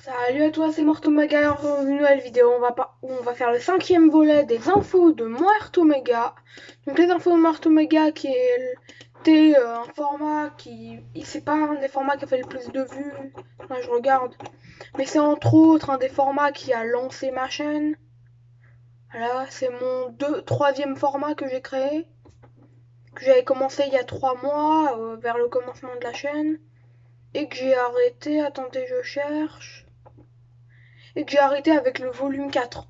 Salut à toi, c'est Mortomega dans une nouvelle vidéo. On va faire le cinquième volet des infos de Mortomega. Donc les infos de Mortomega qui était un format c'est pas un des formats qui a fait le plus de vues. Là, je regarde, mais c'est entre autres un des formats qui a lancé ma chaîne. Voilà, c'est mon troisième format que j'ai créé, que j'avais commencé il y a 3 mois, vers le commencement de la chaîne, et que j'ai arrêté. Attendez, je cherche. Et que j'ai arrêté avec le volume 4.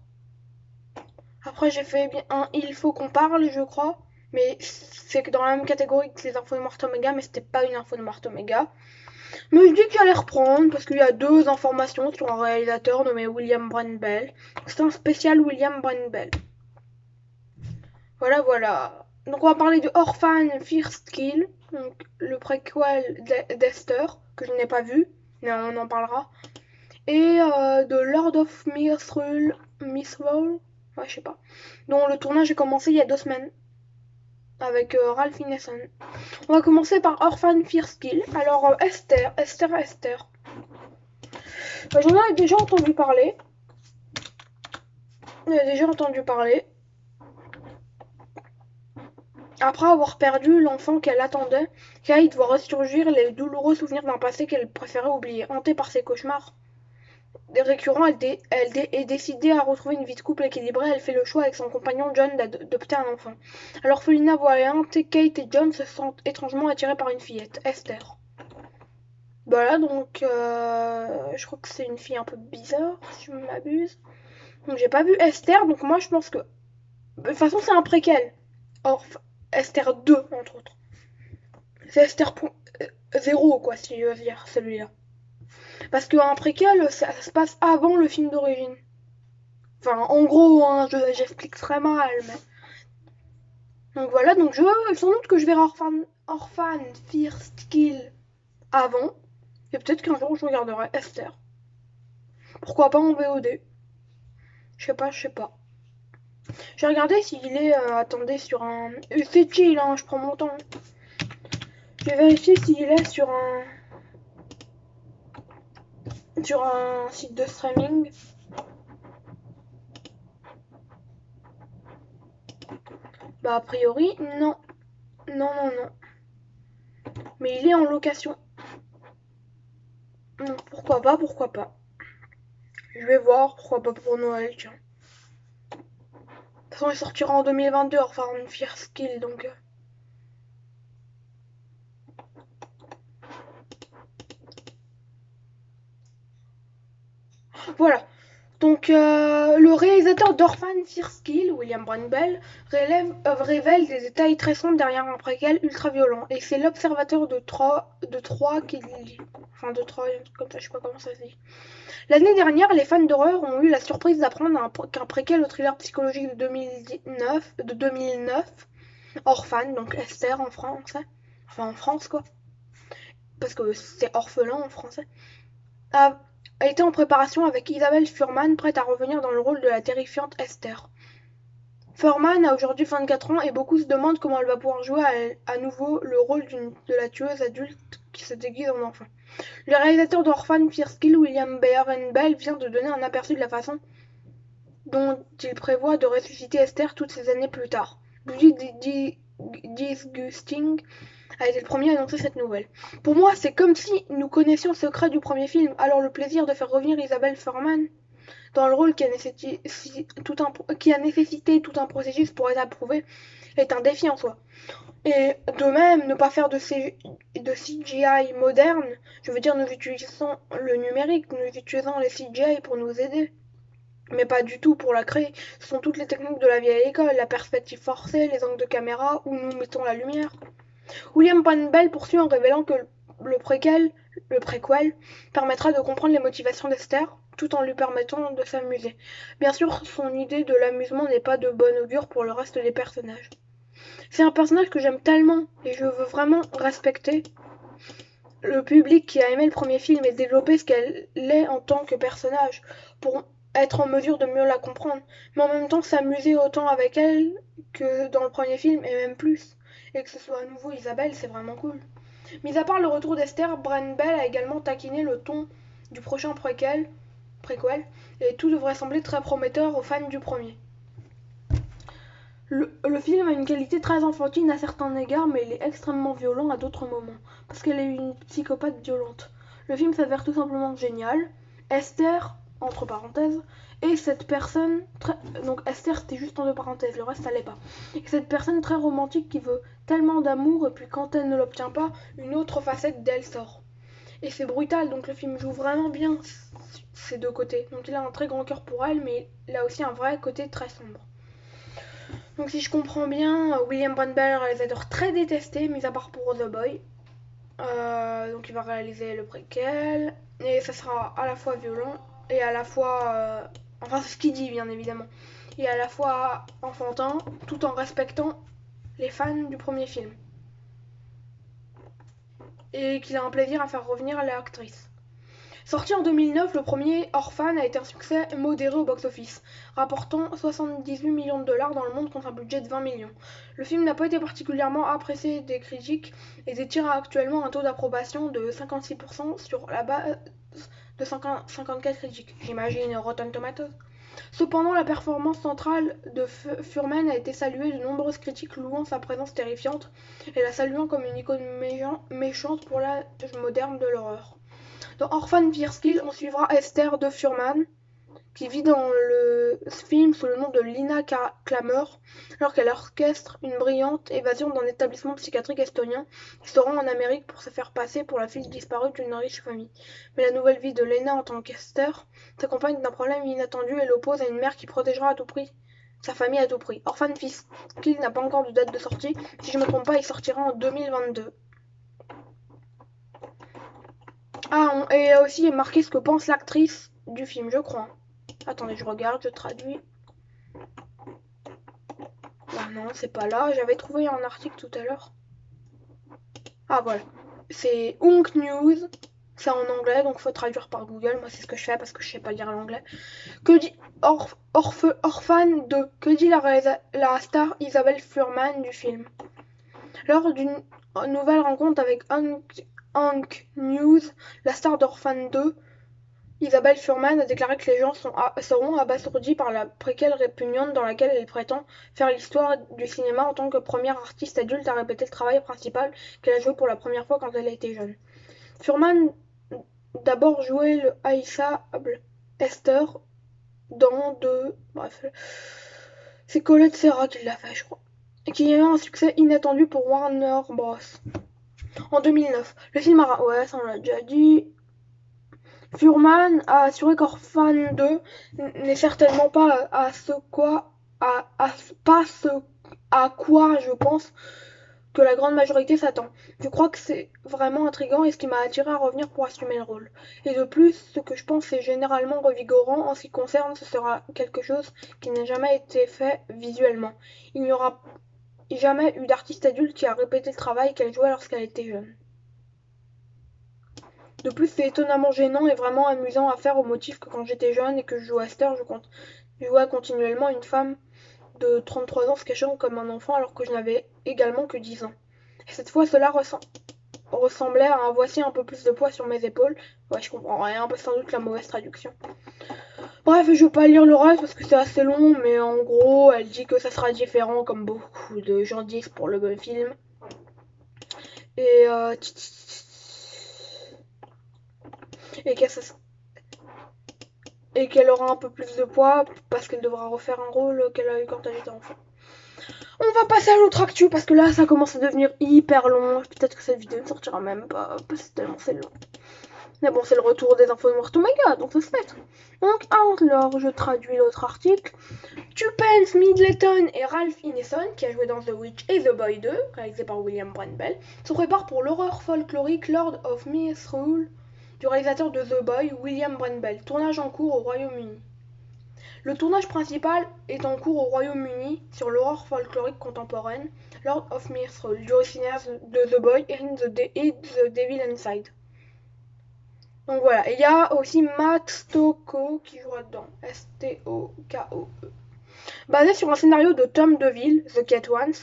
Après, j'ai fait bien un Il faut qu'on parle, je crois. Mais c'est que dans la même catégorie que les infos de Mortomega, mais c'était pas une info de Mortomega. Mais je dis que j'allais reprendre parce qu'il y a deux informations sur un réalisateur nommé William Brandbell. C'est un spécial William Brandbell. Voilà, voilà. Donc on va parler de Orphan First Kill, donc le préquel d'Esther, que je n'ai pas vu, mais on en parlera. Et de Lord of Misrule, ouais, je sais pas, dont le tournage a commencé il y a 2 semaines avec Ralph Ineson. On va commencer par Orphan First Kill. Alors Esther. J'en ai déjà entendu parler. Après avoir perdu l'enfant qu'elle attendait, Kate voit ressurgir les douloureux souvenirs d'un passé qu'elle préférait oublier. Hantée par ses cauchemars récurrents, elle est décidée à retrouver une vie de couple équilibrée. Elle fait le choix avec son compagnon John d'adopter un enfant. À l'orphelinat voyante, Kate et John se sentent étrangement attirés par une fillette, Esther. Voilà, donc je crois que c'est une fille un peu bizarre, si je m'abuse. Donc j'ai pas vu Esther, donc moi je pense que... De toute façon c'est un préquel. Or, Esther 2, entre autres. C'est Esther 0, quoi, si je veux dire, celui-là. Parce qu'un préquel, ça se passe avant le film d'origine. Enfin, en gros, hein, j'explique très mal, mais... Donc voilà, donc sans doute que je verrai Orphan First Kill avant. Et peut-être qu'un jour je regarderai Esther. Pourquoi pas en VOD. Je sais pas. J'ai regardé s'il est, attendez, sur un... C'est chill, hein, je prends mon temps. Je vais vérifier s'il est sur un site de streaming. Bah a priori, non. Non. Mais il est en location. Donc pourquoi pas. Je vais voir, pourquoi pas pour Noël, tiens. De toute façon, il sortira en 2022, enfin une Fierce Skill, donc... Voilà. Donc, le réalisateur d'Orphan First Kill, William Brandbell, révèle des détails très sombres derrière un préquel ultra violent. Et c'est l'observateur de Troyes qui le dit. Enfin, de Troyes, comme ça, je sais pas comment ça se dit. L'année dernière, les fans d'horreur ont eu la surprise d'apprendre qu'un préquel au thriller psychologique de 2009, Orphan, donc Esther en français, enfin en France quoi, parce que c'est orphelin en français, a été en préparation avec Isabelle Fuhrman, prête à revenir dans le rôle de la terrifiante Esther. Fuhrman a aujourd'hui 24 ans et beaucoup se demandent comment elle va pouvoir jouer à nouveau le rôle de la tueuse adulte qui se déguise en enfant. Le réalisateur d'Orphan First Kill, William Brandbell, vient de donner un aperçu de la façon dont il prévoit de ressusciter Esther toutes ces années plus tard. Bloody Disgusting a été le premier à annoncer cette nouvelle. Pour moi, c'est comme si nous connaissions le secret du premier film, alors le plaisir de faire revenir Isabelle Fuhrman dans le rôle qui a nécessité tout un processus pour être approuvé est un défi en soi. Et de même, ne pas faire de CGI moderne, je veux dire, nous utilisons le numérique, nous utilisons les CGI pour nous aider, mais pas du tout pour la créer. Ce sont toutes les techniques de la vieille école, la perspective forcée, les angles de caméra, où nous mettons la lumière. William Brandbell poursuit en révélant que le préquel permettra de comprendre les motivations d'Esther, tout en lui permettant de s'amuser. Bien sûr, son idée de l'amusement n'est pas de bon augure pour le reste des personnages. C'est un personnage que j'aime tellement et je veux vraiment respecter le public qui a aimé le premier film et développer ce qu'elle est en tant que personnage pour être en mesure de mieux la comprendre, mais en même temps s'amuser autant avec elle que dans le premier film et même plus. Et que ce soit à nouveau Isabelle, c'est vraiment cool. Mis à part le retour d'Esther, Brandbell a également taquiné le ton du prochain préquel, et tout devrait sembler très prometteur aux fans du premier. Le film a une qualité très enfantine à certains égards, mais il est extrêmement violent à d'autres moments, parce qu'elle est une psychopathe violente. Le film s'avère tout simplement génial. Esther, entre parenthèses, et cette personne, donc Esther c'était juste entre parenthèses, le reste ça l'est pas. Et cette personne très romantique qui veut tellement d'amour, et puis quand elle ne l'obtient pas, une autre facette d'elle sort. Et c'est brutal, donc le film joue vraiment bien ces deux côtés. Donc il a un très grand cœur pour elle, mais il a aussi un vrai côté très sombre. Donc si je comprends bien, William Brandbell, réalisateur très détesté, mis à part pour The Boy. Donc il va réaliser le préquel, et ça sera à la fois violent, et à la fois... enfin c'est ce qu'il dit bien évidemment. Et à la fois enfantin, tout en respectant les fans du premier film. Et qu'il a un plaisir à faire revenir l'actrice. Sorti en 2009, le premier Orphan a été un succès modéré au box-office, rapportant 78 millions de dollars dans le monde contre un budget de 20 millions. Le film n'a pas été particulièrement apprécié des critiques et détient actuellement un taux d'approbation de 56% sur la base de 54 critiques. J'imagine Rotten Tomatoes. Cependant, la performance centrale de Furman a été saluée de nombreuses critiques louant sa présence terrifiante et la saluant comme une icône méchante pour l'âge moderne de l'horreur. Dans Orphan Fear Kill, on suivra Esther de Furman, qui vit dans le film sous le nom de Lina Klammer, alors qu'elle orchestre une brillante évasion d'un établissement psychiatrique estonien qui se rend en Amérique pour se faire passer pour la fille disparue d'une riche famille. Mais la nouvelle vie de Lena en tant qu'Esther s'accompagne d'un problème inattendu et l'oppose à une mère qui protégera à tout prix sa famille à tout prix. Orphan Fear Kill n'a pas encore de date de sortie. Si je ne me trompe pas, il sortira en 2022. Ah, et aussi marqué ce que pense l'actrice du film, je crois. Attendez, je regarde, je traduis. Ah non, c'est pas là. J'avais trouvé un article tout à l'heure. Ah voilà. C'est Hunk News. C'est en anglais, donc faut traduire par Google. Moi, c'est ce que je fais parce que je sais pas lire l'anglais. Que dit Orphan 2? Que dit la star Isabelle Fuhrman du film? Lors d'une nouvelle rencontre avec Hunk News, la star d'Orphan 2, Isabelle Fuhrman a déclaré que les gens seront abasourdis par la préquelle répugnante dans laquelle elle prétend faire l'histoire du cinéma en tant que première artiste adulte à répéter le travail principal qu'elle a joué pour la première fois quand elle a été jeune. Fuhrman d'abord joué le haïssable Esther dans de... Bref, c'est Colette Serra qui l'a fait, je crois. Et qui a eu un succès inattendu pour Warner Bros. En 2009. Le film a... Ouais, ça on l'a déjà dit. Fuhrman a assuré qu'Orphan 2 n'est certainement pas à quoi je pense que la grande majorité s'attend. Je crois que c'est vraiment intriguant et ce qui m'a attiré à revenir pour assumer le rôle. Et de plus, ce que je pense est généralement revigorant en ce qui concerne, ce sera quelque chose qui n'a jamais été fait visuellement. Il n'y aura jamais eu d'artiste adulte qui a répété le travail qu'elle jouait lorsqu'elle était jeune. De plus, c'est étonnamment gênant et vraiment amusant à faire au motif que quand j'étais jeune et que je jouais à Esther, je jouais continuellement une femme de 33 ans se cachant comme un enfant alors que je n'avais également que 10 ans. Et cette fois, cela ressemblait à un voici un peu plus de poids sur mes épaules. Ouais, je comprends rien, sans doute la mauvaise traduction. Bref, je vais pas lire le reste parce que c'est assez long, mais en gros, elle dit que ça sera différent comme beaucoup de gens disent pour le film. Et et qu'elle aura un peu plus de poids parce qu'elle devra refaire un rôle qu'elle a eu quand elle était enfant. On va passer à l'autre actu parce que là ça commence à devenir hyper long. Peut-être que cette vidéo ne sortira même pas parce que tellement c'est long. Mais bon, c'est le retour des infos de Mort Omega, donc ça se fait. Donc alors je traduis l'autre article. Tupence Middleton et Ralph Ineson, qui a joué dans The Witch et The Boy 2, réalisé par William Brandbell, se préparent pour l'horreur folklorique Lord of Misrule du réalisateur de The Boy, William Brandbell, tournage en cours au Royaume-Uni. Le tournage principal est en cours au Royaume-Uni sur l'horreur folklorique contemporaine Lord of Misrule du cinéaste de The Boy et The Devil Inside. Donc voilà, il y a aussi Matt Stokoe qui jouera dedans, S-T-O-K-O-E. Basé sur un scénario de Tom DeVille, The Cat Ones,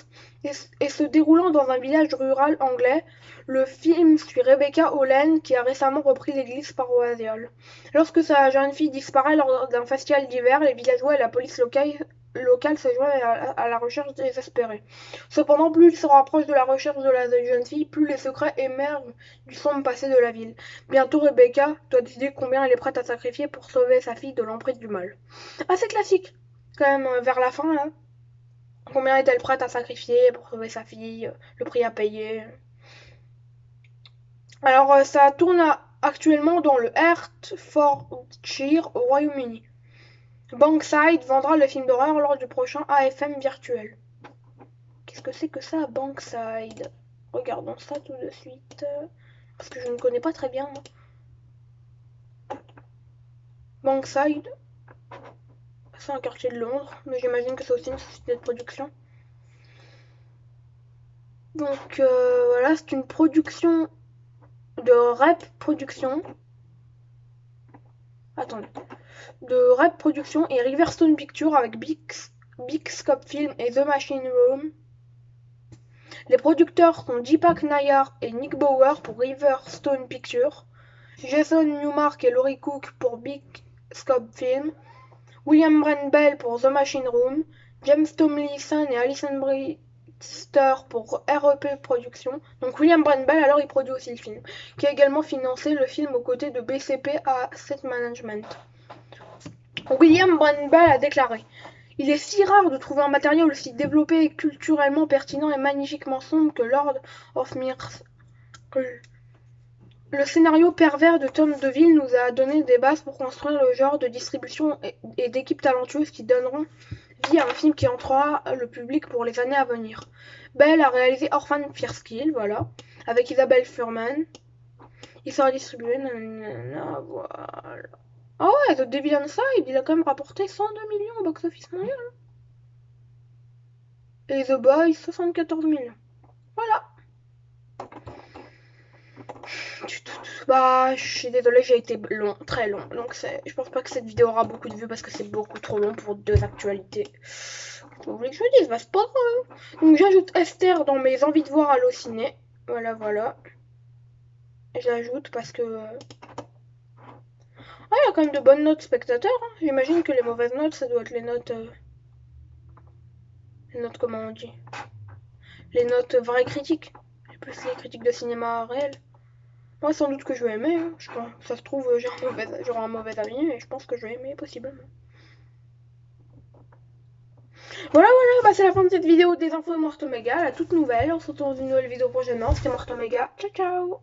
et se déroulant dans un village rural anglais, le film suit Rebecca Holland qui a récemment repris l'église paroissiale. Lorsque sa jeune fille disparaît lors d'un festival d'hiver, les villageois et la police locale se joignent à la recherche désespérée. Cependant, plus ils se rapprochent de la recherche de la jeune fille, plus les secrets émergent du sombre passé de la ville. Bientôt, Rebecca doit décider combien elle est prête à sacrifier pour sauver sa fille de l'emprise du mal. Assez classique, quand même, vers la fin, là. Combien est-elle prête à sacrifier pour sauver sa fille, le prix à payer. Alors, ça tourne actuellement dans le Hertfordshire au Royaume-Uni. Bankside vendra le film d'horreur lors du prochain AFM virtuel. Qu'est-ce que c'est que ça, Bankside? Regardons ça tout de suite. Parce que je ne connais pas très bien. Bankside. C'est un quartier de Londres, mais j'imagine que c'est aussi une société de production. Donc voilà, c'est une production de Rep Production. Attendez. De Rep Production et Riverstone Pictures avec Big Scope Film et The Machine Room. Les producteurs sont Deepak Nayyar et Nick Bauer pour Riverstone Pictures, Jason Newmark et Laurie Cook pour Big Scope Film, William Brent Bell pour The Machine Room, James Tomlinson et Alison Brister pour REP Productions. Donc William Brent Bell, alors il produit aussi le film, qui a également financé le film aux côtés de BCP Asset Management. William Brent Bell a déclaré: il est si rare de trouver un matériel aussi développé et culturellement pertinent et magnifiquement sombre que Lord of Mirrors. Le scénario pervers de Tom DeVille nous a donné des bases pour construire le genre de distribution et d'équipes talentueuses qui donneront vie à un film qui entrera le public pour les années à venir. Bell a réalisé Orphan Fierce Kill, voilà, avec Isabelle Fuhrman. Il sera distribué, voilà. Ah ouais, The Devil Inside, il a quand même rapporté 102 millions au box-office mondial. Et The Boys, 74 millions. Voilà. Bah, je suis désolée, j'ai été long, très long. Donc, je pense pas que cette vidéo aura beaucoup de vues parce que c'est beaucoup trop long pour deux actualités. Vous voulez que je le dise? Bah, c'est pas grave. Donc, j'ajoute Esther dans mes envies de voir Allociné. Voilà, voilà. J'ajoute parce que. Ah, il y a quand même de bonnes notes spectateurs. Hein. J'imagine que les mauvaises notes, ça doit être les notes. Les notes, comment on dit? Les notes vraies critiques. Et plus les critiques de cinéma réel. Moi, sans doute que je vais aimer. Hein. Je pense. Ça se trouve, j'aurai un mauvais avis, mais je pense que je vais aimer, possiblement. Voilà, voilà, bah c'est la fin de cette vidéo des infos de Mortomega, la toute nouvelle. On se retrouve dans une nouvelle vidéo prochainement. C'était Mortomega. Ciao, ciao!